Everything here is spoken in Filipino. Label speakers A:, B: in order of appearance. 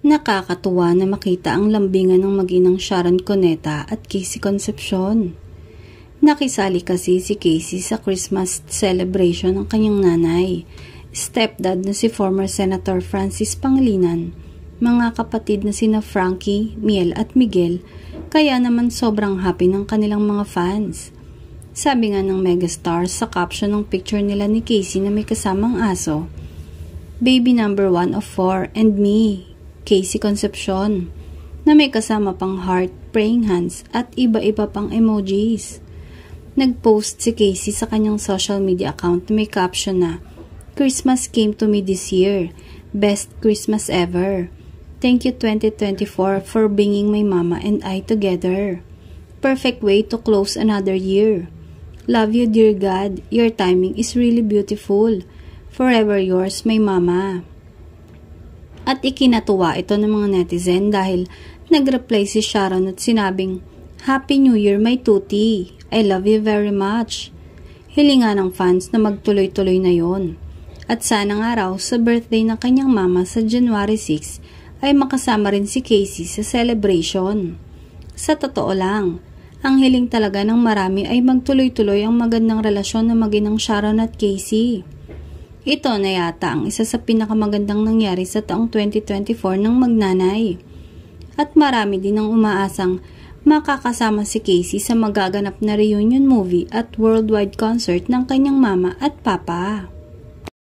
A: Nakakatuwa na makita ang lambingan ng mag-inang Sharon Cuneta at Casey Concepcion. Nakisali kasi si Casey sa Christmas celebration ng kanyang nanay, stepdad na si former Senator Francis Pangilinan, mga kapatid na sina Frankie, Miel at Miguel, kaya naman sobrang happy ng kanilang mga fans. Sabi nga ng megastar sa caption ng picture nila ni Casey na may kasamang aso, "Baby number 1 of 4 and me, Casey Concepcion," na may kasama pang heart, praying hands at iba-iba pang emojis. Nag-post si Casey sa kanyang social media account na may caption na, "Christmas came to me this year. Best Christmas ever. Thank you 2024 for bringing my mama and I together. Perfect way to close another year. Love you, dear God. Your timing is really beautiful. Forever yours, my mama." At ikinatuwa ito ng mga netizen dahil nag-reply si Sharon at sinabing, "Happy New Year, my tuti. I love you very much." Hilinga ng fans na magtuloy-tuloy na yon. At sana nga raw sa birthday ng kanyang mama sa January 6 ay makasama rin si Casey sa celebration. Sa totoo lang, ang hiling talaga ng marami ay magtuloy-tuloy ang magandang relasyon ng mag-inang Sharon at Casey. Ito na yata ang isa sa pinakamagandang nangyari sa taong 2024 ng magnanay. At marami din ang umaasang makakasama si Casey sa magaganap na reunion movie at worldwide concert ng kanyang mama at papa.